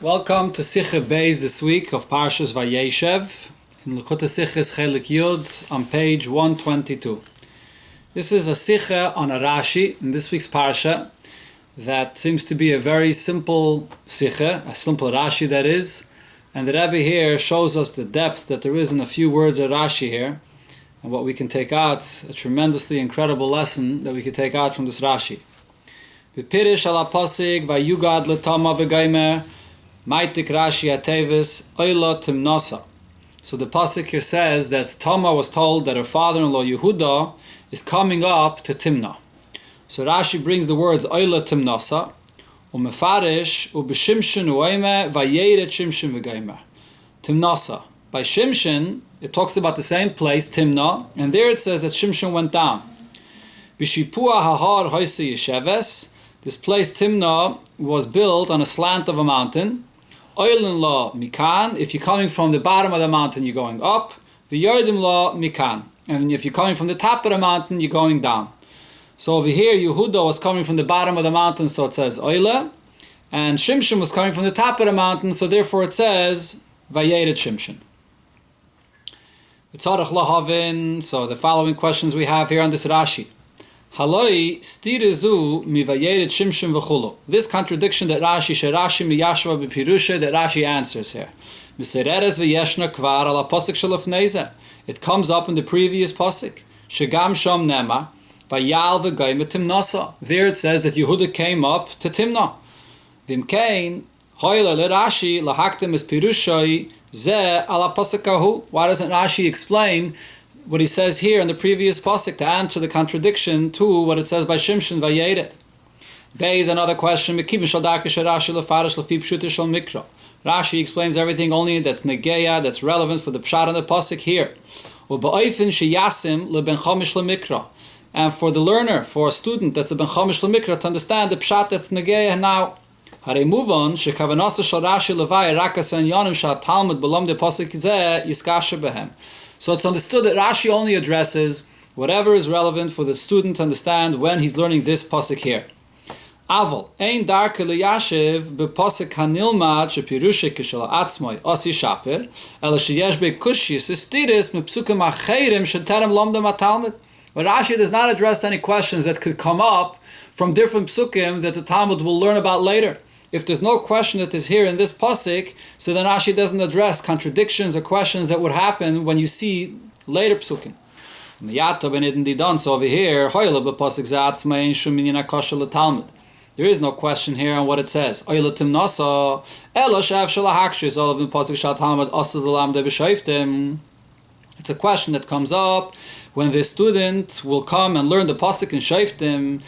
Welcome to Sicha Beis this week of Parshas Vayeshev in Lekutei Sichos Chelek Yud on page 122. This is a Sicha on a Rashi in this week's Parsha that seems to be a very simple Sicha, a simple Rashi that is, and the Rabbi here shows us the depth that there is in a few words of Rashi here, and what we can take out, a tremendously incredible lesson that we can take out from this Rashi. V'pirish ala pasig vayugad letama v'gaimer Maitik Rashi Atevis Oila Timnasa. So the pasuk here says that Tama was told that her father-in-law Yehuda is coming up to Timnah. So Rashi brings the words Oila Timnasa, Umefarish Ubeshimshin Uayme Vayeret Shimshin V'Gaimer. Timnasa. By Shimshin, it talks about the same place, Timnah, and there it says that Shimshin went down. Bishipua Hahar Hoise Yesheves. This place Timnah was built on a slant of a mountain. Oilin la mikan, if you're coming from the bottom of the mountain, you're going up. V'yardim la mikan, and if you're coming from the top of the mountain, you're going down. So over here, Yehuda was coming from the bottom of the mountain, so it says Oile, and Shimshon was coming from the top of the mountain, so therefore it says Vayeret Shimshon. Tzarech lahavin. So the following questions we have here on this Rashi. Haloi stirizu mi vayeret shimshon v'chulu. This contradiction that Rashi miyashva b'pirusha that Rashi answers here. Misereres v'yeshna kvar ala pasuk shalafneize. It comes up in the previous pasuk. Shegam shom nema vayal v'gayme timnasa. There it says that Yehuda came up to Timnah. V'imkein hoyle le Rashi lahaktem es pirushai ze ala pasuk. Why doesn't Rashi explain what he says here in the previous pasuk to answer the contradiction to what it says by Shimshon Vayeret? Bay is another question. Rashi explains everything only that's negeya, that's relevant for the pshat and the pasuk here. And for the learner, for a student that's a ben chamish lemikra, to understand the pshat that's negeya now. Hare move on. Shekavanasa shal Rashi levay rakas and yonim shat Talmud belam de pasuk zeh yiskasha behem. So it's understood that Rashi only addresses whatever is relevant for the student to understand when he's learning this pasuk here. Aval ein darke leyashiv bepasuk hanilmad shepirusha kishal atzmai asi shaper ela sheyesh bekushis istiris mepsukim acherim sheterem lomdem atalmud. But Rashi does not address any questions that could come up from different psukim that the Talmud will learn about later. If there's no question that is here in this pasuk, so then Rashi doesn't address contradictions or questions that would happen when you see later psukim. So over here, there is no question here on what it says. It's a question that comes up when the student will come and learn the pasuk in Shoftim.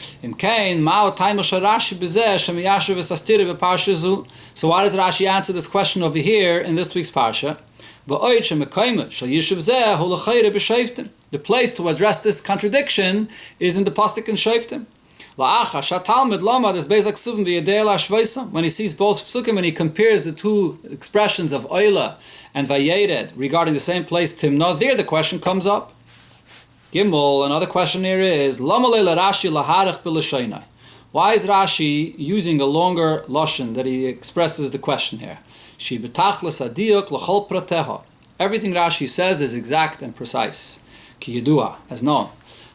So why does Rashi answer this question over here in this week's parsha? The place to address this contradiction is in the pasuk in Shoftim. When he sees both psukim and he compares the two expressions of Oila and Vayeret regarding the same place, Timnah, there the question comes up. Gimel, another question here is, why is Rashi using a longer lashon that he expresses the question here? Everything Rashi says is exact and precise. Ki yedua, as known.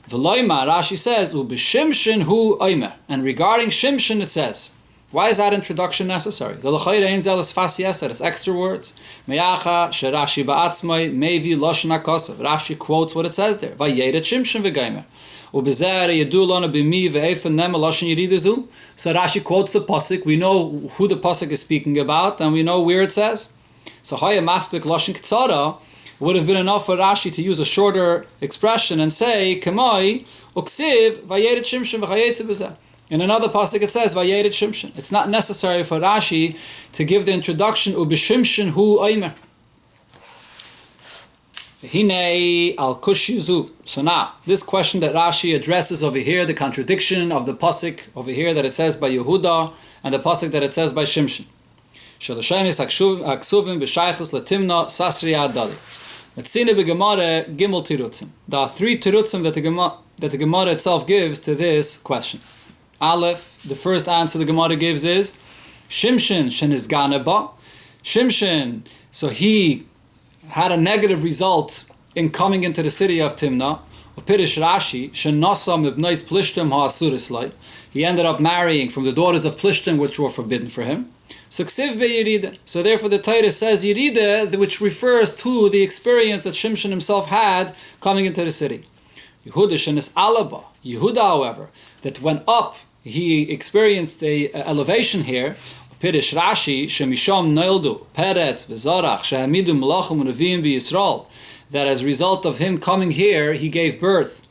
V'loima, Rashi says, u'b'shimshin hu oimer. And regarding Shimshin it says, why is that introduction necessary? It's extra words. Rashi quotes what it says there. So Rashi quotes the pasuk. We know who the pasuk is speaking about, and we know where it says. So Haya Maspik Lashon Ktsara would have been enough for Rashi to use a shorter expression and say, Kamai uksiv vayeret Shimshon v'chayetze b'zeh. In another pasuk it says Vayeret Shimshon. It's not necessary for Rashi to give the introduction Ubishimshon hu oimer. Hine al kushizu. So now, this question that Rashi addresses over here, the contradiction of the pasuk over here that it says by Yehuda and the pasuk that it says by Shimshon. Shalashaynis aksuvim b'shaychus latimna sasri adali. Metzine b'gemara gimel tirutzim. There are three tirutzim that the Gemara itself gives to this question. Aleph, the first answer the Gemara gives is Shimshon shenizgane ba. Shimshon, so he had a negative result in coming into the city of Timnah. Upirish Rashi shenasa mibnais plishtim ha'asuris. He ended up marrying from the daughters of Plishtim, which were forbidden for him. So ksiv be'yirida. So therefore the Torah says yirida, which refers to the experience that Shimshon himself had coming into the city. Yehuda shenis alaba. Yehuda, however, that went up, he experienced a elevation here. Pirish Rashi shemisham noildu peretz v'zarach shehamidu melachim u'neviim b'Yisrael. That as a result of him coming here, he gave birth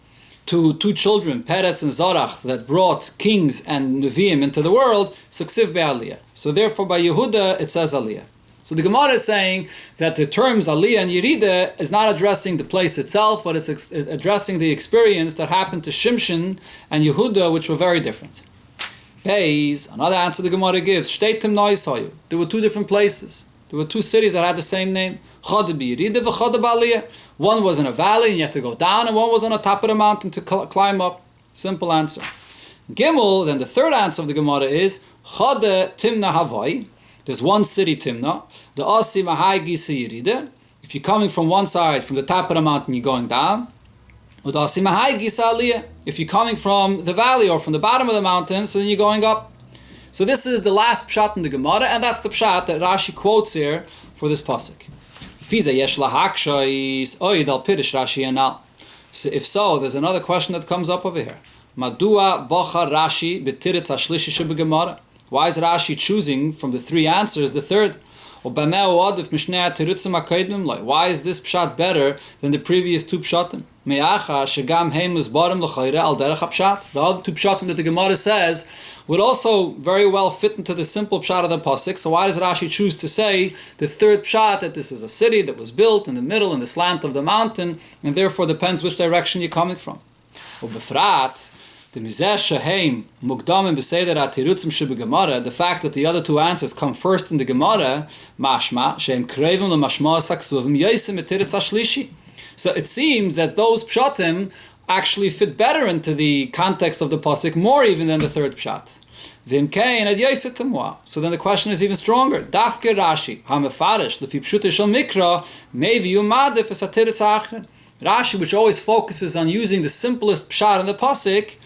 to two children, Peretz and Zarach, that brought kings and Nevi'im into the world, so ksiv be'aliyah. So therefore by Yehuda it says aliyah. So the Gemara is saying that the terms aliyah and yirida is not addressing the place itself, but it's addressing the experience that happened to Shimshon and Yehuda, which were very different. Beis, another answer the Gemara gives, Shteitim noisayu. There were two different places. There were two cities that had the same name. One was in a valley and you had to go down, and one was on the top of the mountain to climb up. Simple answer. Gimel, then the third answer of the Gemara is Chode Timna Havai. There's one city, Timna. The Asi Mahai Gisa Yiride. If you're coming from one side, from the top of the mountain, you're going down. The Asi Mahai Gisa Aliyah. If you're coming from the valley or from the bottom of the mountain, so then you're going up. So this is the last pshat in the Gemara, and that's the pshat that Rashi quotes here for this pasuk. So if so, there's another question that comes up over here. Madua bocha Rashi b'tiritz hashlishi shebegemara. Why is Rashi choosing from the three answers the third? Why is this pshat better than the previous two pshatim? The other two pshatim that the Gemara says would also very well fit into the simple pshat of the pasuk. So why does Rashi choose to say the third pshat, that this is a city that was built in the middle, in the slant of the mountain, and therefore depends which direction you're coming from? The fact that the other two answers come first in the Gemara, so it seems that those pshatim actually fit better into the context of the pasuk, more even than the third pshat. So then the question is even stronger. Dafke Rashi, Rashi, which always focuses on using the simplest pshat in the pasuk,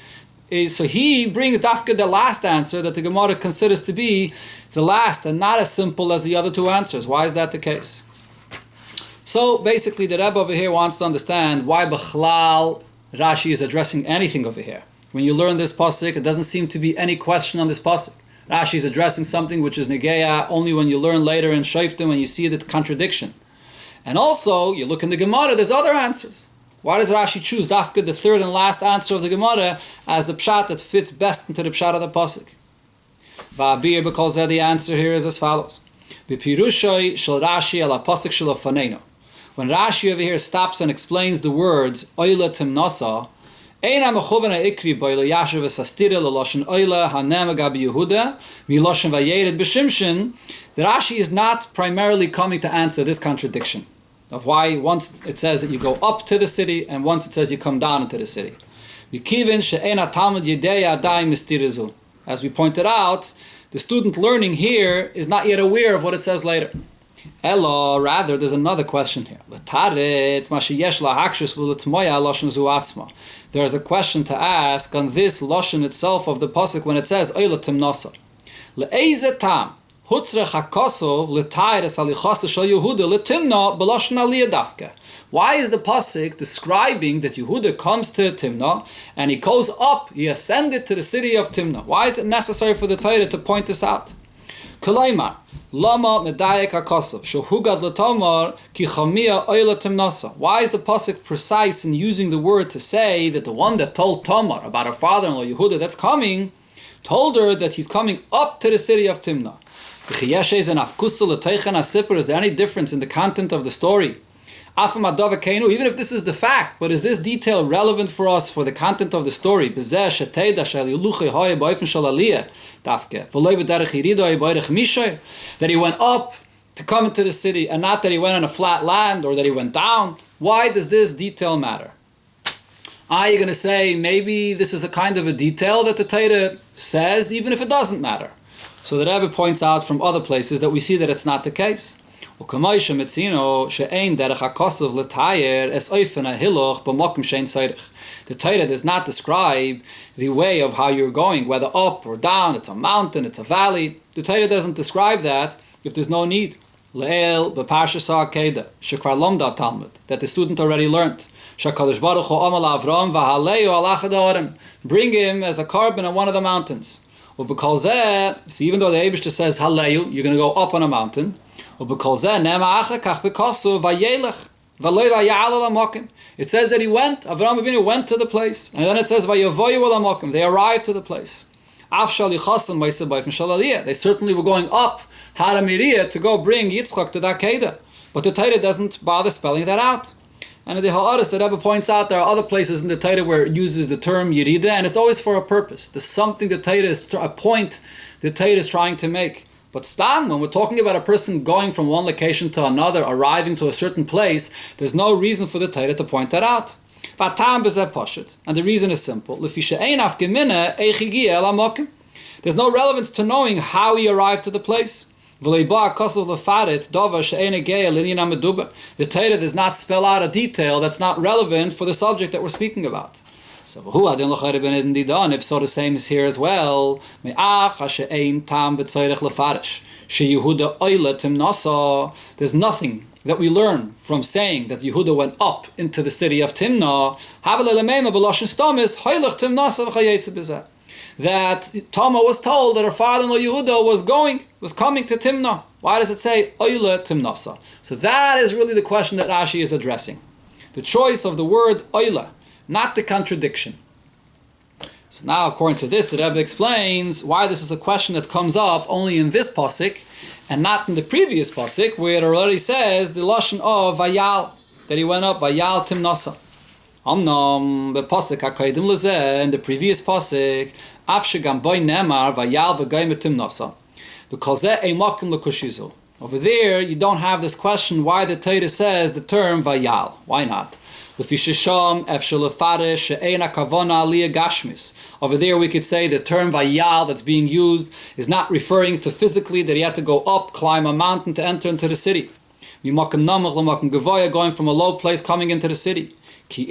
so he brings dafka the last answer that the Gemara considers to be the last and not as simple as the other two answers. Why is that the case? So basically the Rebbe over here wants to understand why Bechlal Rashi is addressing anything over here. When you learn this pasuk, it doesn't seem to be any question on this pasuk. Rashi is addressing something which is negeya only when you learn later in Shoftim, when you see the contradiction. And also, you look in the Gemara, there's other answers. Why does Rashi choose dafka, the third and last answer of the Gemara, as the pshat that fits best into the pshat of the pasuk? Va'abir, because the answer here is as follows. B'pirushoi shel Rashi ala pasuk shel afaneinu. When Rashi over here stops and explains the words oila timnasa, eina mechuvena ikri b'oila yashav esastira l'loshen oila hanem agabi Yehuda miloshen vayered b'shimshin. The Rashi is not primarily coming to answer this contradiction of why once it says that you go up to the city and once it says you come down into the city. As we pointed out, the student learning here is not yet aware of what it says later. Elo, rather, there's another question here. There's a question to ask on this lashon itself of the pasuk when it says Oila Timnasa. Le'eze tam hutzrech hakosov l'tayres alichasa shel Yehuda l'timna b'lashon aliyah dafke. Why is the pasuk describing that Yehuda comes to Timna and he goes up, he ascended to the city of Timna? Why is it necessary for the Torah to point this out? Kolaymar lama medayek hakosov shohugad l'tomar ki chamia oila timnasa. Why is the pasuk precise in using the word to say that the one that told Tamar about her father-in-law Yehuda that's coming, told her that he's coming up to the city of Timna? Is there any difference in the content of the story? Even if this is the fact, but is this detail relevant for us for the content of the story? That he went up to come into the city and not that he went on a flat land or that he went down. Why does this detail matter? Are you going to say maybe this is a kind of a detail that the Torah says even if it doesn't matter? So the Rebbe points out from other places that we see that it's not the case. The Torah does not describe the way of how you're going, whether up or down, it's a mountain, it's a valley. The Torah doesn't describe that if there's no need. That the student already learned. Bring him as a carbon on one of the mountains. So even though the Eibishter says Haleyu, you're going to go up on a mountain. It says that he went, Avraham Avinu went to the place, and then it says they arrived to the place. They certainly were going up Haramiriya to go bring Yitzchak to that Kedah. But the Torah doesn't bother spelling that out. And in the Ha'aris, the Rebbe points out there are other places in the Torah where it uses the term Yerida, and it's always for a purpose. There's something the Torah is, a point the Torah is trying to make. But stam, when we're talking about a person going from one location to another, arriving to a certain place, there's no reason for the Torah to point that out. And the reason is simple. There's no relevance to knowing how he arrived to the place. The Torah does not spell out a detail that's not relevant for the subject that we're speaking about. So, if so, the same is here as well. There's nothing that we learn from saying that Yehuda went up into the city of Timnah. That Tamar was told that her father-in-law Yehuda was coming to Timnah. Why does it say Oile Timnasa? So that is really the question that Rashi is addressing. The choice of the word Oile, not the contradiction. So now, according to this, the Rebbe explains why this is a question that comes up only in this pasuk and not in the previous pasuk, where it already says the lashon of Vayal, that he went up Vayal Timnasa. Amnam bepasuk hakaydim lezeh, in the previous pasuk, af shegam boy nemar Vayal v'gayim Timnasa, because zeh eimakim lekushizu. Over there, you don't have this question why the Torah says the term Vayal. Why not? Over there we could say the term Vayal that's being used is not referring to physically that he had to go up, climb a mountain to enter into the city. Going from a low place coming into the city. There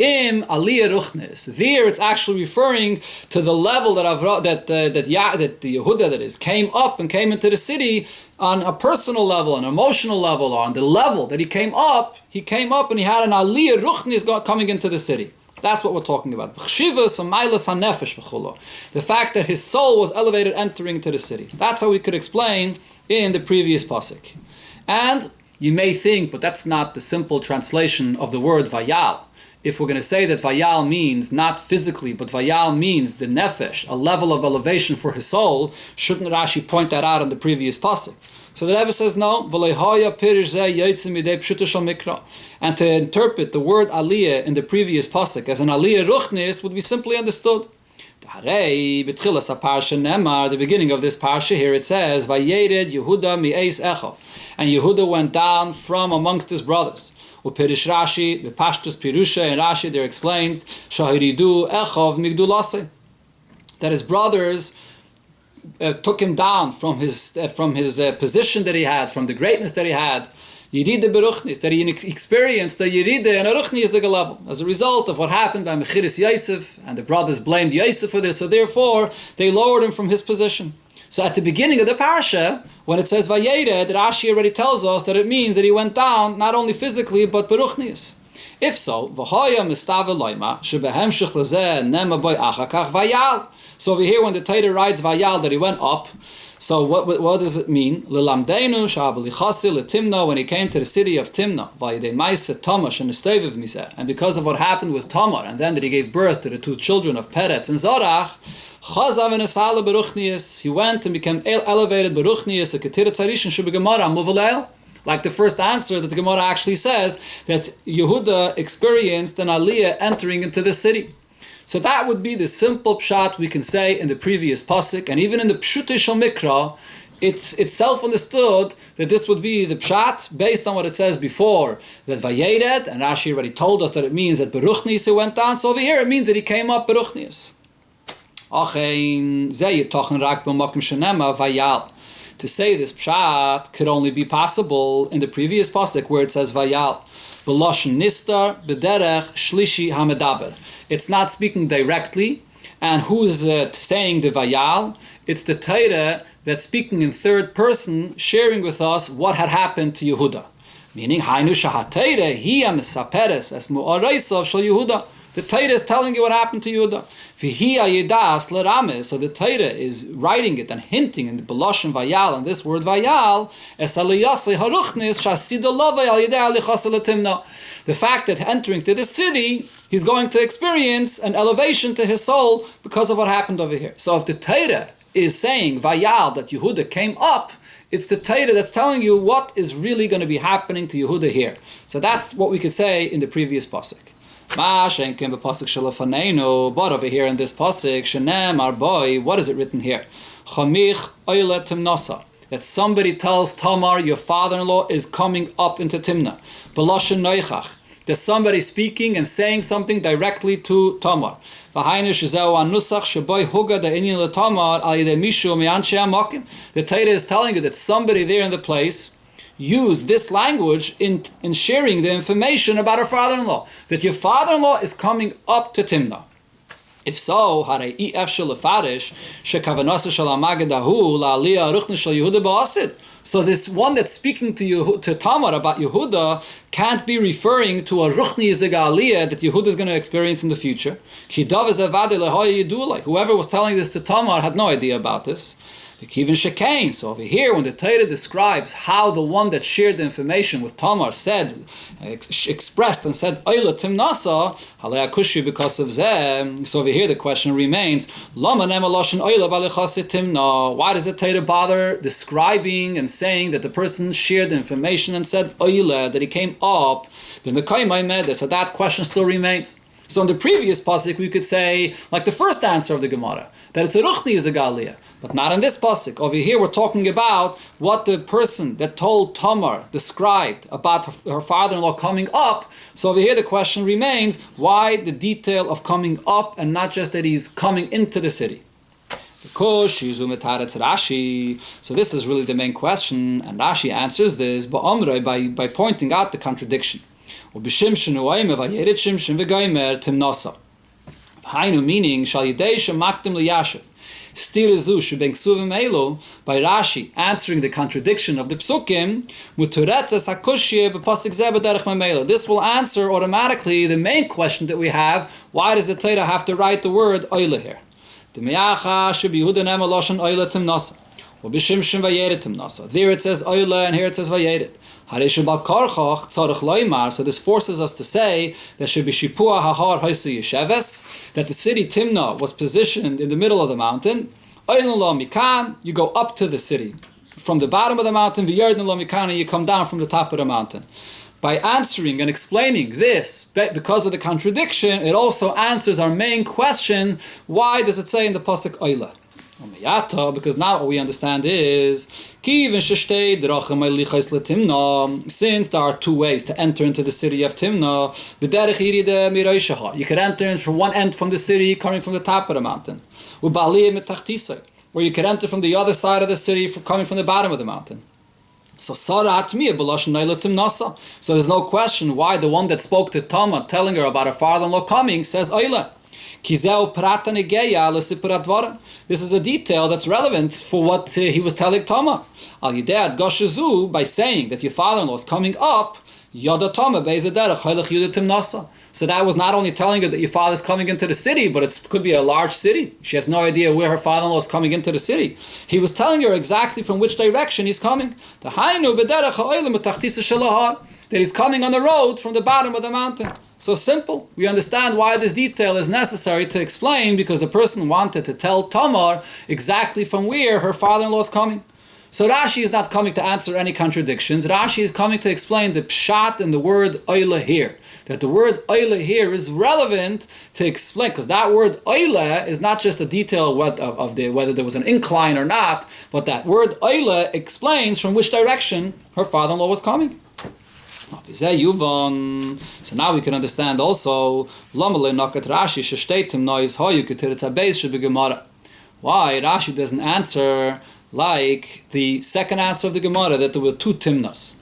it's actually referring to the level that the Yehuda that is came up and came into the city on a personal level, an emotional level, or on the level that he came up and he had an aliyah ruchnis coming into the city. That's what we're talking about. The fact that his soul was elevated entering into the city. That's how we could explain in the previous pasuk. And you may think, but that's not the simple translation of the word Vayal. If we're going to say that Vayal means not physically, but Vayal means the nefesh, a level of elevation for his soul, shouldn't Rashi point that out in the previous pasuk? So the Rebbe says no. And to interpret the word aliyah in the previous pasuk as an aliyah ruchnis would be simply understood. The beginning of this parsha here it says, Vayered Yehuda mi'eis Echav, and Yehuda went down from amongst his brothers. Upirish Rashi, the Pashtus Pirusha, and Rashi there explains, Shahiridu Echav Migdulase, that his brothers took him down from his position that he had, from the greatness that he had. Yerida beruchnis, that he experienced the Yerida and a ruchnis level as a result of what happened by Mechiris Yosef, and the brothers blamed Yosef for this, so therefore they lowered him from his position. So at the beginning of the parasha, when it says Vayered, Rashi already tells us that it means that he went down not only physically but beruchnis. If so, so over here when the Torah writes Vayal that he went up, so what does it mean? When he came to the city of Timnah, and because of what happened with Tamar, and then that he gave birth to the two children of Peretz and Zorach, he went and became elevated beruchnius, like the first answer that the Gemara actually says, that Yehuda experienced an aliyah entering into the city. So that would be the simple pshat we can say in the previous pasuk, and even in the pshutei shel mikra, it's self-understood that this would be the pshat based on what it says before, that Vayered, and Rashi already told us that it means that beruchnius he went down, so over here it means that he came up beruchnius. To say this pshat could only be possible in the previous pasuk where it says Vayal. V'loshen nistar b'derech shlishi hamedaber. It's not speaking directly. And who's saying the Vayal? It's the Torah that's speaking in third person, sharing with us what had happened to Yehuda. Meaning, Hainu shahatayre hiya misaperes es mu'araisav shel Yehuda. The Torah is telling you what happened to Yehuda. V'hiya yidas l'ramez. So the Torah is writing it and hinting in the Beloshen Vayal, and this word Vayal, es aliyasei haruchnis shasida lovay al yidei alichas l'timna. The fact that entering to the city, he's going to experience an elevation to his soul because of what happened over here. So if the Torah is saying Vayal, that Yehuda came up, it's the Torah that's telling you what is really going to be happening to Yehuda here. So that's what we could say in the previous pasuk. But over here in this pasuk, shenem arboy, what is it written here? Chamich oile timnasa. That somebody tells Tamar, your father-in-law is coming up into Timnah. Beloshen noichach. There's somebody speaking and saying something directly to Tamar. The Torah is telling you that somebody there in the place used this language in sharing the information about her father-in-law. That your father-in-law is coming up to Timnah. If so, so this one that's speaking to Tamar about Yehuda can't be referring to a ruchni is the Galiyah that Yehuda is going to experience in the future. Whoever was telling this to Tamar had no idea about this. So over here, when the Torah describes how the one that shared the information with Tamar expressed and said, Oila timnasa, halea kushi because of zeh. So over here the question remains, Lama nemaloshin oila balichasi timna. Why does the Torah bother describing and saying that the person shared the information and said Oila, that he came up? So that question still remains. So in the previous pasuk, we could say, like the first answer of the Gemara, that it's a ruchni is a galiyah, but not in this pasuk. Over here, we're talking about what the person that told Tamar described about her father-in-law coming up. So over here, the question remains, why the detail of coming up and not just that he's coming into the city? Because Rashi. So this is really the main question, and Rashi answers this by pointing out the contradiction. Meaning, shal yidei shemakdim liyashiv. By Rashi answering the contradiction of the psukim, this will answer automatically the main question that we have: why does the Torah have to write the word oila here? There it says oila, and here it says vayered. So this forces us to say that that the city Timnah was positioned in the middle of the mountain. You go up to the city from the bottom of the mountain, you come down from the top of the mountain. By answering and explaining this, because of the contradiction, it also answers our main question: why does it say in the pasuk oila? Because now what we understand is, since there are two ways to enter into the city of Timnah, you could enter from one end from the city, coming from the top of the mountain, or you could enter from the other side of the city, coming from the bottom of the mountain. So there's no question why the one that spoke to Tamar, telling her about her father-in-law coming, says Oila. This is a detail that's relevant for what he was telling Tamar. By saying that your father-in-law is coming up, so that was not only telling her that your father is coming into the city, but it could be a large city. She has no idea where her father-in-law is coming into the city. He was telling her exactly from which direction he's coming. That he's coming on the road from the bottom of the mountain. So simple. We understand why this detail is necessary to explain, because the person wanted to tell Tamar exactly from where her father-in-law is coming. So Rashi is not coming to answer any contradictions. Rashi is coming to explain the pshat in the word oila here. That the word oila here is relevant to explain, because that word oila is not just a detail of whether there was an incline or not, but that word oila explains from which direction her father-in-law was coming. So now we can understand also why Rashi doesn't answer like the second answer of the Gemara, that there were two timnas.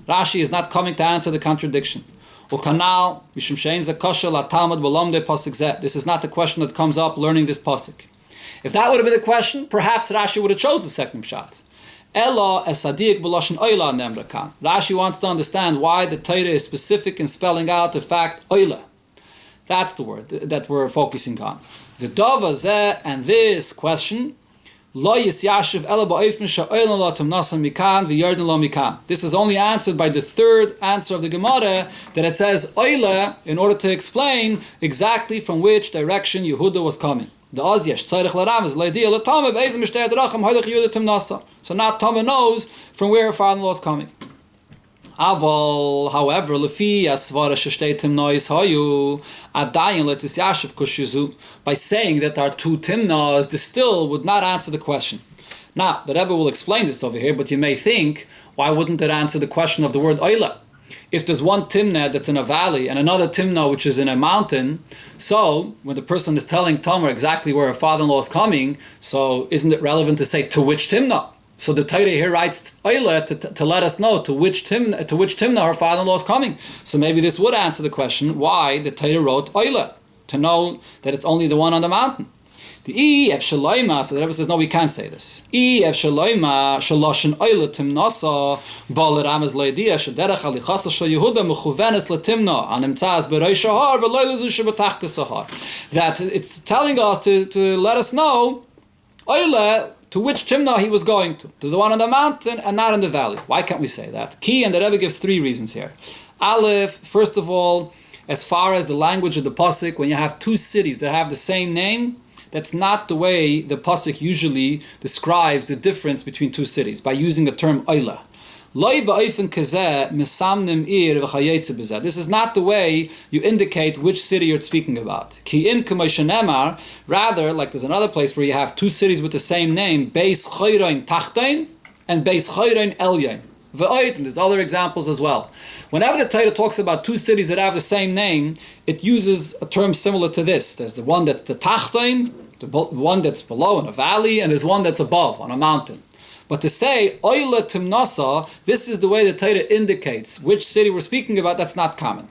Rashi is not coming to answer the contradiction. This is not the question that comes up learning this pasuk. If that would have been the question, perhaps Rashi would have chose the second pshat. Rashi wants to understand why the Torah is specific in spelling out the fact oila. That's the word that we're focusing on. The dava zeh, and this question, this is only answered by the third answer of the Gemara, that it says oila in order to explain exactly from which direction Yehuda was coming. The Ozyesh tzarich l'ramez l'idea l'tameh be'ezem mishtei adrachim hoylech Yehuda timnasa. So now Tama knows from where her father-in-law is coming. Aval, however, lefi asvara sheshtei timnois hayu adayin letis yashiv kushizu. By saying that there are two timnas, this still would not answer the question. Now, the Rebbe will explain this over here, but you may think, why wouldn't it answer the question of the word oila? If there's one timna that's in a valley and another timna which is in a mountain, so when the person is telling Tamar exactly where her father-in-law is coming, so isn't it relevant to say to which timna? So the Torah here writes oila to let us know to which timna her father-in-law is coming. So maybe this would answer the question why the Torah wrote oila, to know that it's only the one on the mountain. The Ef Shaloima, so the Rebbe says, no, we can't say this. Ef Shaloima, Shaloshin Oila Timnasa, Bal Ramaz Leidia, Shaderach Alichasa Shal Yehuda, Mechuvenes Latimna, Animtzaz Beroy Shahar, Veloilazu Shabbatachta Sahar. That it's telling us to let us know, Oila, to which Timna he was going to the one on the mountain and not in the valley. Why can't we say that? Key, and the Rebbe gives three reasons here. Aleph, first of all, as far as the language of the pasuk, when you have two cities that have the same name, that's not the way the pasuk usually describes the difference between two cities, by using the term oila. This is not the way you indicate which city you're speaking about. Rather, like there's another place where you have two cities with the same name, Beis Chayrein Tachtain and Beis Chayrein Elyon. And there's other examples as well. Whenever the Torah talks about two cities that have the same name, it uses a term similar to this. There's the one that's the Tachtain, the one that's below in a valley, and there's one that's above on a mountain. But to say oila timnasa, this is the way the Torah indicates which city we're speaking about. That's not common.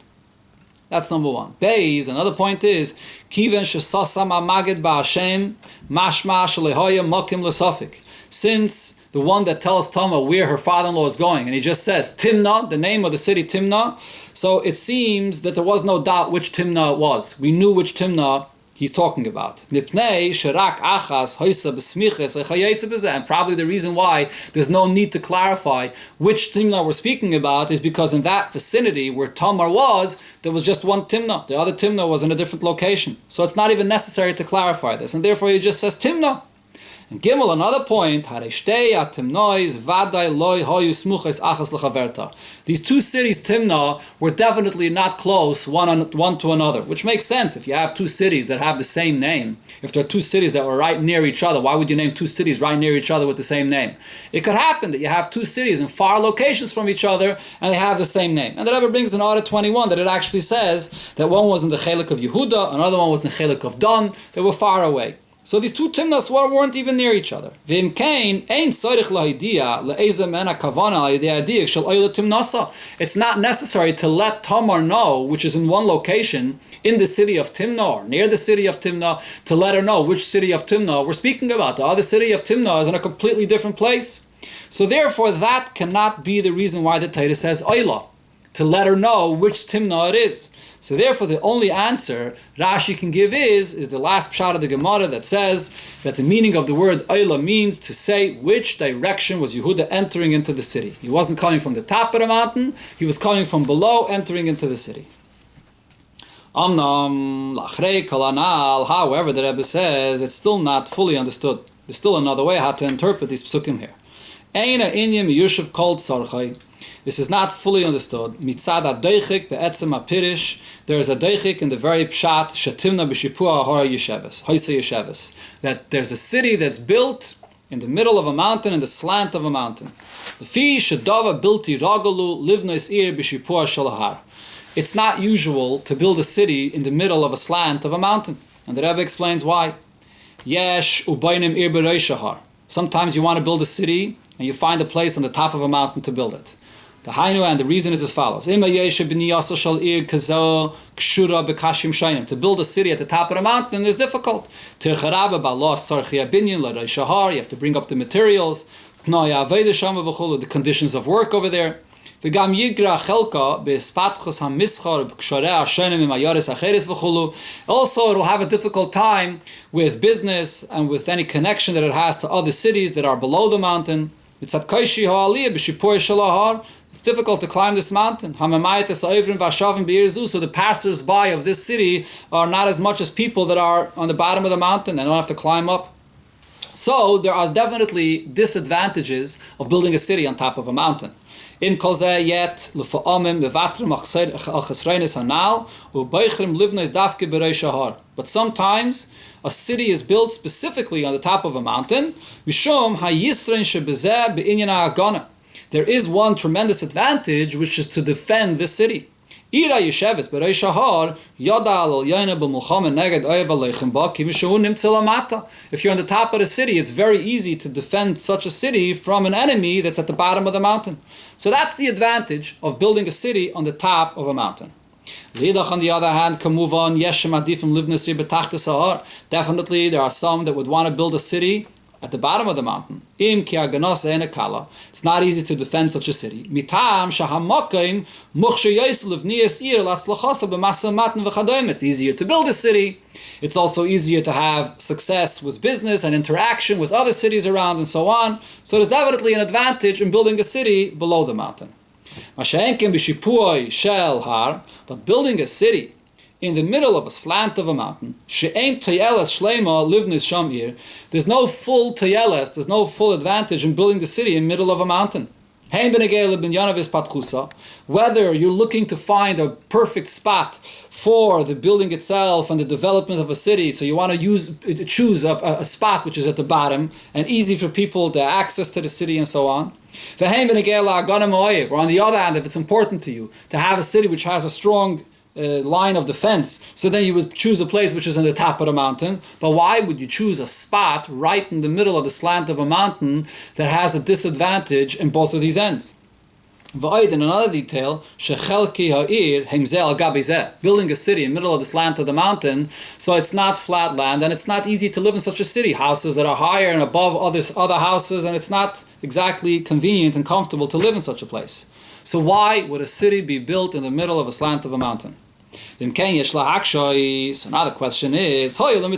That's number one. Beis, another point is kiven shesasam amagid ba'ashem mashma shelehoya mokim lesafik. Since the one that tells Tama where her father-in-law is going, and he just says Timna, the name of the city Timna, so it seems that there was no doubt which Timna it was. We knew which Timna he's talking about. And probably the reason why there's no need to clarify which Timna we're speaking about is because in that vicinity where Tamar was, there was just one Timna. The other Timna was in a different location. So it's not even necessary to clarify this. And therefore he just says Timna. And Gimel, another point, these two cities, Timna, were definitely not close one to another, which makes sense. If you have two cities that have the same name, if there are two cities that were right near each other, why would you name two cities right near each other with the same name? It could happen that you have two cities in far locations from each other, and they have the same name. And the Rebbe brings in Order 21 that it actually says that one was in the Chelek of Yehuda, another one was in the Chelek of Dan. They were far away. So these two timnas weren't even near each other. It's not necessary to let Tamar know, which is in one location, in the city of Timna or near the city of Timna, to let her know which city of Timna we're speaking about. The other city of Timna is in a completely different place. So therefore that cannot be the reason why the Torah says Oila, to let her know which Timna it is. So therefore the only answer Rashi can give is the last pshat of the Gemara that says that the meaning of the word Oila means to say which direction was Yehuda entering into the city. He wasn't coming from the top of the mountain, he was coming from below, entering into the city. However, the Rebbe says it's still not fully understood. There's still another way how to interpret these psukim here. This is not fully understood. Mitzad ha-doichik be'etzem ha-pirish. There is a doichik in the very pshat shetimna b'shipua hara yesheves, hoise yesheves. That there's a city that's built in the middle of a mountain, in the slant of a mountain. L'fi shedava bilti ragalu livnois ir b'shipua shalahar. It's not usual to build a city in the middle of a slant of a mountain. And the Rebbe explains why. Yesh ubaynim ir b'rosh har. Sometimes you want to build a city and you find a place on the top of a mountain to build it. The Hainu, and the reason is as follows. To build a city at the top of the mountain is difficult. You have to bring up the materials, the conditions of work over there. Also, it will have a difficult time with business and with any connection that it has to other cities that are below the mountain. It's difficult to climb this mountain. So the passers-by of this city are not as much as people that are on the bottom of the mountain and don't have to climb up. So there are definitely disadvantages of building a city on top of a mountain. But sometimes a city is built specifically on the top of a mountain. There is one tremendous advantage, which is to defend this city. If you're on the top of the city, it's very easy to defend such a city from an enemy that's at the bottom of the mountain. So that's the advantage of building a city on the top of a mountain. On the other hand, definitely there are some that would want to build a city at the bottom of the mountain. It's not easy to defend such a city. It's easier to build a city. It's also easier to have success with business and interaction with other cities around and so on. So there's definitely an advantage in building a city below the mountain. But building a city in the middle of a slant of a mountain, there's no full tayeles, there's no full advantage in building the city in the middle of a mountain. Whether you're looking to find a perfect spot for the building itself and the development of a city, so you want to choose a spot which is at the bottom and easy for people to access to the city and so on. Or on the other hand, if it's important to you to have a city which has a strong line of defense, so then you would choose a place which is on the top of the mountain. But why would you choose a spot right in the middle of the slant of a mountain that has a disadvantage in both of these ends? In another detail, building a city in the middle of the slant of the mountain, so it's not flat land and it's not easy to live in such a city. Houses that are higher and above other houses, and it's not exactly convenient and comfortable to live in such a place. So why would a city be built in the middle of a slant of a mountain? So now the question is, building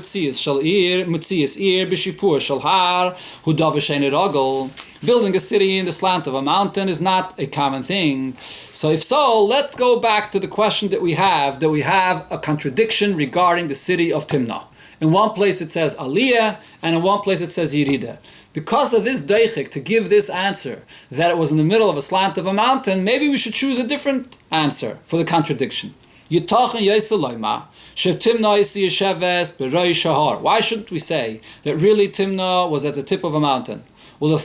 a city in the slant of a mountain is not a common thing. So if so, let's go back to the question that we have a contradiction regarding the city of Timnah. In one place it says Aliyah, and in one place it says Yirida. Because of this deichik, to give this answer, that it was in the middle of a slant of a mountain, maybe we should choose a different answer for the contradiction. Why shouldn't we say that really Timnah was at the tip of a mountain? And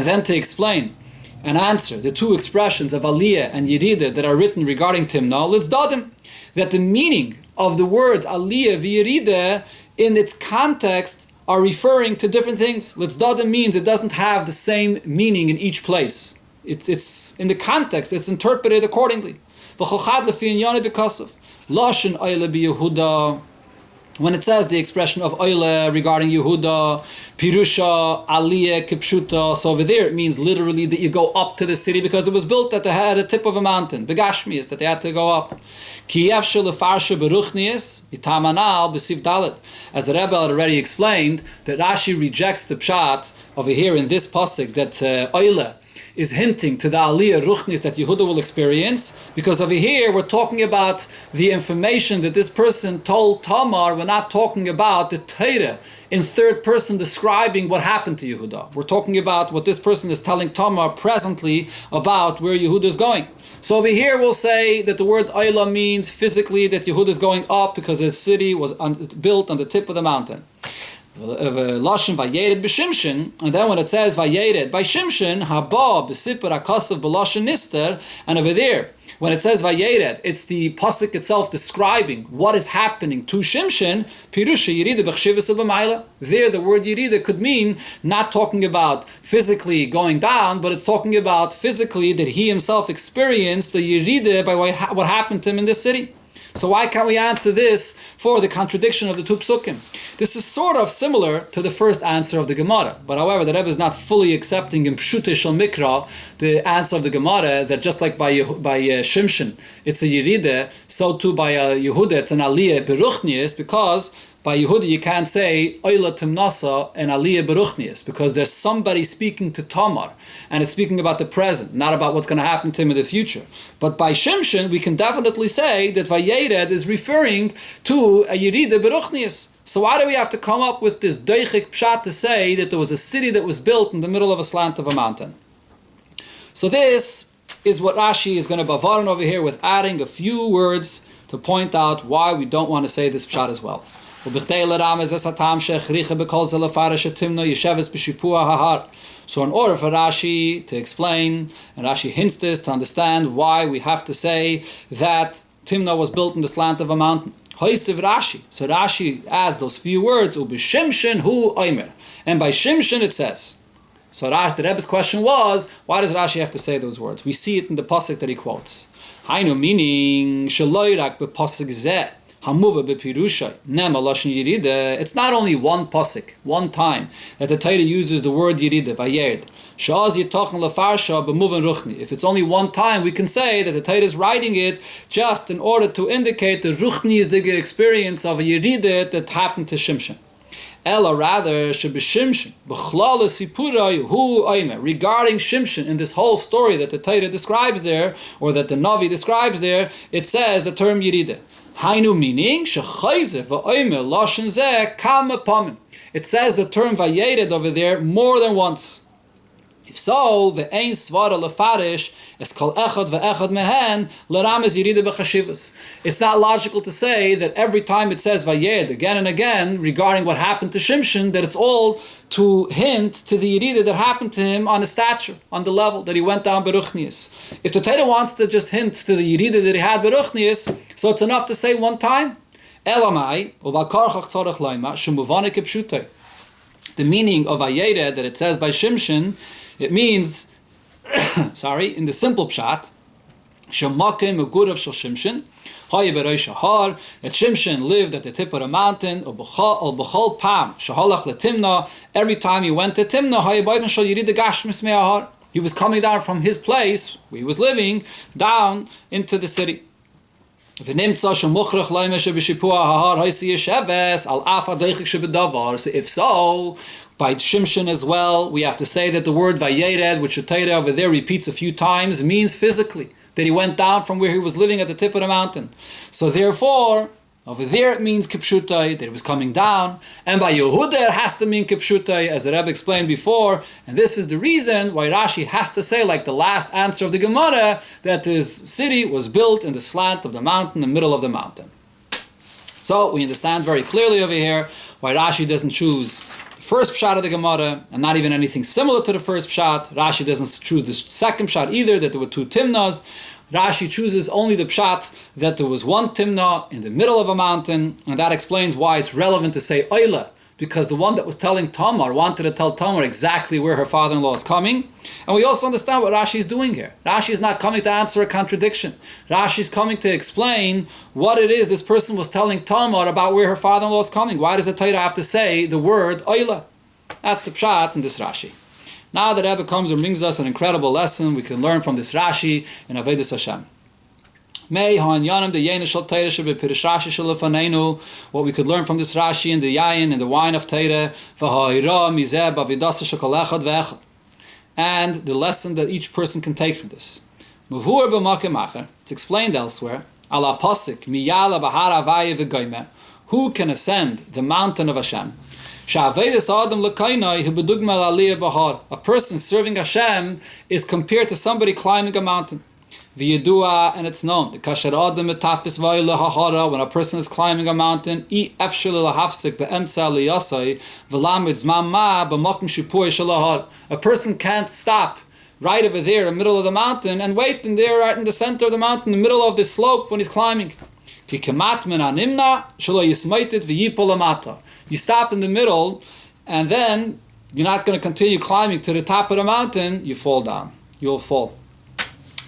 then to explain and answer the two expressions of Aliyah and Yerida that are written regarding Timnah, let's dadim that the meaning of the words Aliyah v'Yerida in its context are referring to different things. Let's dadim means it doesn't have the same meaning in each place. It's in the context, it's interpreted accordingly. When it says the expression of Oile regarding Yehuda, Pirusha, Aliyah, Kipshuta, so over there it means literally that you go up to the city because it was built at the tip of a mountain. Begashmi is that they had to go up. As the Rebbe had already explained, that Rashi rejects the pshat over here in this pasuk that Oile is hinting to the Aliyah Ruchnis that Yehuda will experience, because over here we're talking about the information that this person told Tamar. We're not talking about the Torah in third person describing what happened to Yehuda. We're talking about what this person is telling Tamar presently about where Yehuda is going. So over here we'll say that the word Ayla means physically that Yehuda is going up because the city was built on the tip of the mountain. Lashon Vayered b'Shimshon, and then when it says Vayered by Shimshon, Haba b'Sipur HaKasav b'Lashon Nister, and over there, when it says Vayered, it's the pasuk itself describing what is happening to Shimshon. Pirusha Yerida b'Chshivas b'Mayla. There, the word Yerida could mean not talking about physically going down, but it's talking about physically that he himself experienced the Yerida by what happened to him in this city. So why can't we answer this for the contradiction of the two psukim? This is sort of similar to the first answer of the Gemara. But however, the Rebbe is not fully accepting in Pshute Shel Mikra the answer of the Gemara that just like by Shimshon it's a Yeride, so too by Yehuda it's an Aliyah Beruchnius, because by Yehuda you can't say Oila Timnasa and Aliyah Beruchnius, because there's somebody speaking to Tamar and it's speaking about the present, not about what's going to happen to him in the future. But by Shimshon we can definitely say that Vayered is referring to a Yerida Beruchnius. So why do we have to come up with this Deichik Pshat to say that there was a city that was built in the middle of a slant of a mountain? So this is what Rashi is going to bavaran over here with adding a few words to point out why we don't want to say this Pshat as well. So in order for Rashi to explain, and Rashi hints this to understand why we have to say that Timnah was built in the slant of a mountain. Rashi. So Rashi adds those few words, Ubishimshin hu oimer. And by Shimshon it says. So the Rebbe's question was, why does Rashi have to say those words? We see it in the pasuk that he quotes. Hainu meaning, Shaloirak b'pasuk zeh. It's not only one pasuk, one time that the Torah uses the word Yerida, Vayered. If it's only one time, we can say that the Torah is writing it just in order to indicate the Ruchni is the experience of a Yerida that happened to Shimshon. Ella rather Shimshon regarding Shimshon in this whole story that the Torah describes there, or that the Navi describes there, it says the term Yerida. Hainu meaning shechayze va'omer lashon zeh kama pamim. It says the term vayered over there more than once. If so, ve'ein svara lefarish es kol echad ve'echad mehen l'ramez yirida b'chashivas. It's not logical to say that every time it says vayered again and again regarding what happened to Shimshon, that it's all to hint to the Yerida that happened to him on the stature, on the level that he went down Beruchnius. If the Torah wants to just hint to the Yerida that he had Beruchnius, so it's enough to say one time. Elamai, the meaning of Vayered that it says by Shimshon, it means, in the simple pshat, Shemakim Megurav Shel Shimshon, that Shimshon lived at the tip of the mountain, every time he went to Timnah, he was coming down from his place, where he was living, down into the city. So if so, by Shimshon as well, we have to say that the word Vayered, which the Torah over there repeats a few times, means physically, that he went down from where he was living at the tip of the mountain. So therefore, over there it means Kipshutai, that it was coming down. And by Yehuda it has to mean Kipshutai, as the Rebbe explained before. And this is the reason why Rashi has to say, like the last answer of the Gemara, that this city was built in the slant of the mountain, the middle of the mountain. So we understand very clearly over here why Rashi doesn't choose the first pshat of the Gemara, and not even anything similar to the first pshat. Rashi doesn't choose the second pshat either, that there were two Timnas. Rashi chooses only the pshat that there was one Timnah in the middle of a mountain, and that explains why it's relevant to say Oila, because the one that was telling Tamar wanted to tell Tamar exactly where her father-in-law is coming. And we also understand what Rashi is doing here. Rashi is not coming to answer a contradiction. Rashi is coming to explain what it is this person was telling Tamar about where her father-in-law is coming. Why does the Torah have to say the word Oila? That's the pshat in this Rashi. Now the Rebbe comes and brings us an incredible lesson we can learn from this Rashi in Avodas Hashem. What we could learn from this Rashi in the Yayin, in the wine of Torah, and the lesson that each person can take from this. It's explained elsewhere. Who can ascend the mountain of Hashem? A person serving Hashem is compared to somebody climbing a mountain. V'yedua, and it's known. The kasher adam metafis vayla hahara, when a person is climbing a mountain, I efshel lahafsik be'emtza liyasai v'lamid zman ma b'makim shipui shalahar. A person can't stop right over there in the middle of the mountain and wait in there right in the center of the mountain, in the middle of the slope when he's climbing. Ki kemat min animna shelo yismaitit v'yipol lamata. You stop in the middle and then you're not going to continue climbing to the top of the mountain, you fall down. You'll fall.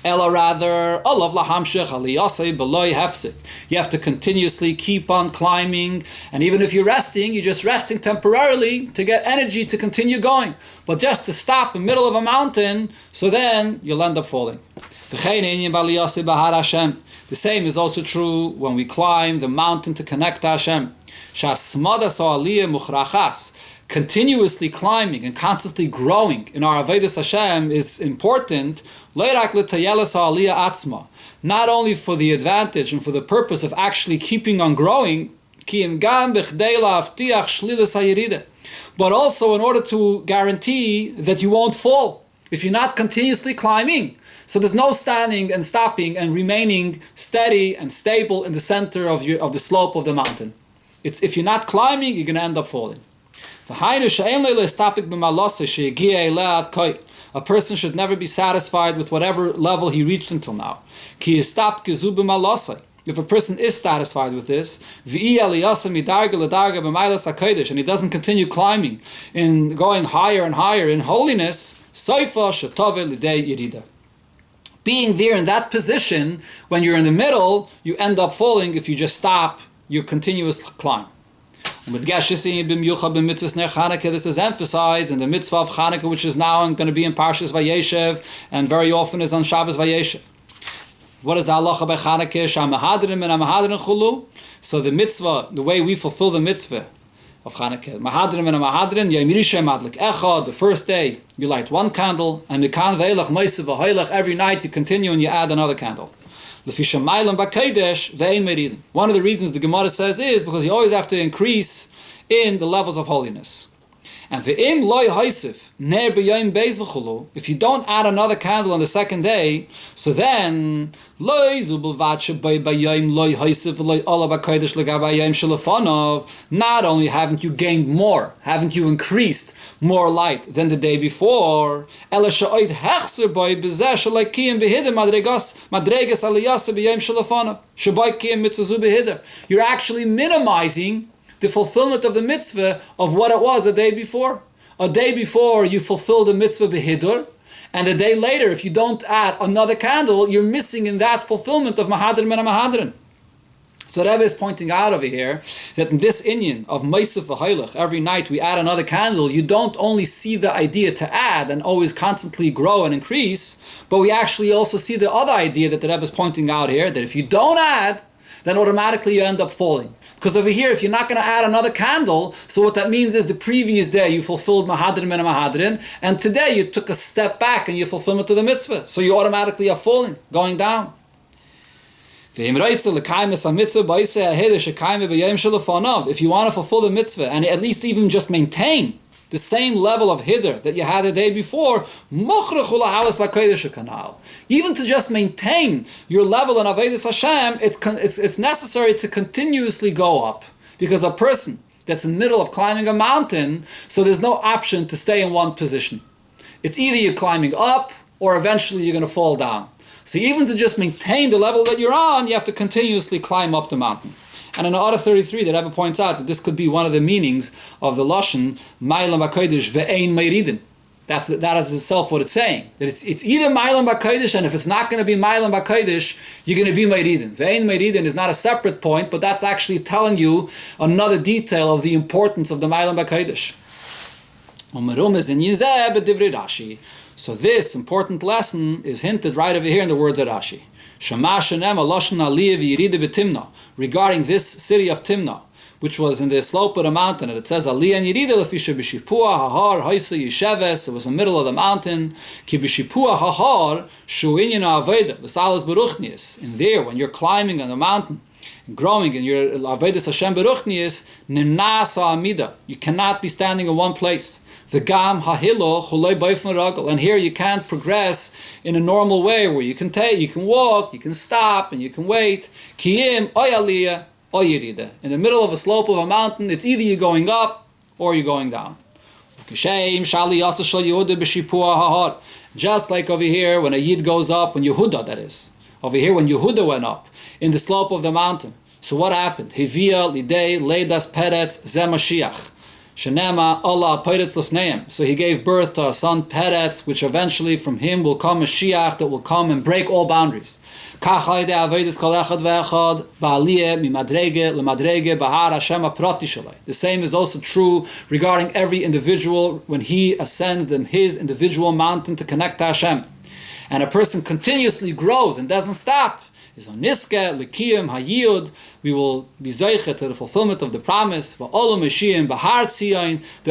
Ella rather, olav lahamshech aliyasei beloy hefsik. You have to continuously keep on climbing, and even if you're resting, you're just resting temporarily to get energy to continue going. But just to stop in the middle of a mountain, so then you'll end up falling. The same is also true when we climb the mountain to connect to Hashem. Continuously climbing and constantly growing in our Avodas Hashem is important, not only for the advantage and for the purpose of actually keeping on growing, but also in order to guarantee that you won't fall if you're not continuously climbing. So there's no standing and stopping and remaining steady and stable in the center of the slope of the mountain. It's if you're not climbing, you're going to end up falling. A person should never be satisfied with whatever level he reached until now. If a person is satisfied with this, and he doesn't continue climbing in going higher and higher in holiness, being there in that position, when you're in the middle, you end up falling if you just stop your continuous climb. This is emphasized in the mitzvah of Chanukah, which is now going to be in Parshas Vayeshev, and very often is on Shabbos Vayeshev. What is the halacha by Chanukah? Shamahadrim and Amahadrim chulu. So the mitzvah, the way we fulfill the mitzvah of Chanukah, Mahadrim and Amahadrim, Yaimirishim Adlik Echad, the first day you light one candle, and Mikan Veilach Meisav V'Hoilach, every night you continue and you add another candle. One of the reasons the Gemara says is because you always have to increase in the levels of holiness. And if you don't add another candle on the second day, so then not only haven't you gained more, haven't you increased more light than the day before, you're actually minimizing the fulfillment of the mitzvah of what it was a day before. A day before you fulfill the mitzvah behidur, and a day later, if you don't add another candle, you're missing in that fulfillment of Mahadrim and Mahadrim. So Rabbi is pointing out over here that in this inyan of Meisef v'Hoilach, every night we add another candle, you don't only see the idea to add and always constantly grow and increase, but we actually also see the other idea that the Rabbi is pointing out here, that if you don't add, then automatically you end up falling. Because over here, if you're not going to add another candle, so what that means is the previous day you fulfilled Mahadrim and Mahadrim, and today you took a step back and you fulfillment of the mitzvah. So you automatically are falling, going down. If you want to fulfill the mitzvah and at least even just maintain the same level of hiddur that you had the day before, even to just maintain your level in Avodas Hashem, it's necessary to continuously go up. Because a person that's in the middle of climbing a mountain, so there's no option to stay in one position. It's either you're climbing up or eventually you're going to fall down. So even to just maintain the level that you're on, you have to continuously climb up the mountain. And in Oster 33, the Rabbi points out that this could be one of the meanings of the Lashon, Ma'alam HaKodesh ve'ein meiridin. That is itself what it's saying. That it's either Ma'alam HaKodesh, and if it's not going to be Ma'alam HaKodesh, you're going to be meiridin. Ve'ein meiridin is not a separate point, but that's actually telling you another detail of the importance of the Ma'alam HaKodesh. So this important lesson is hinted right over here in the words of Rashi. Regarding this city of Timnah, which was in the slope of the mountain, and it says Aliyah and Yerida lefisha b'shipua hahar haisa yisheves. It was in the middle of the mountain. Ki b'shipua hahar shu inyan aveda l'salas beruchnius. In there, when you're climbing on the mountain, growing in your Avodas Hashem Beruchnius, Nimnasa Amida. You cannot be standing in one place. The Gam Hahilo Chulei Bayfn Ragel. And here you can't progress in a normal way where you can walk, you can stop, and you can wait. Kiyim Oyaliyah Oyirida. In the middle of a slope of a mountain, it's either you're going up or you're going down. Just like over here, when a Yid goes up, when Yehuda, that is. Over here, when Yehuda went up in the slope of the mountain. So what happened? Hivia lidei leidas peretz ze Mashiach. Shenema Allah peretz lefneim. So he gave birth to a son Peretz, which eventually from him will come Mashiach that will come and break all boundaries. The same is also true regarding every individual when he ascends in his individual mountain to connect to Hashem. And a person continuously grows and doesn't stop. We will be zeicha to the fulfillment of the promise that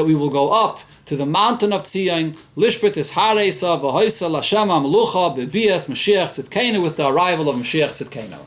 we will go up to the mountain of Tzion, Lishbet is Hareisa, V'hoisa Lashem HaMelucha, Bebias Mashiach Tzidkenu, with the arrival of Mashiach Tzidkenu.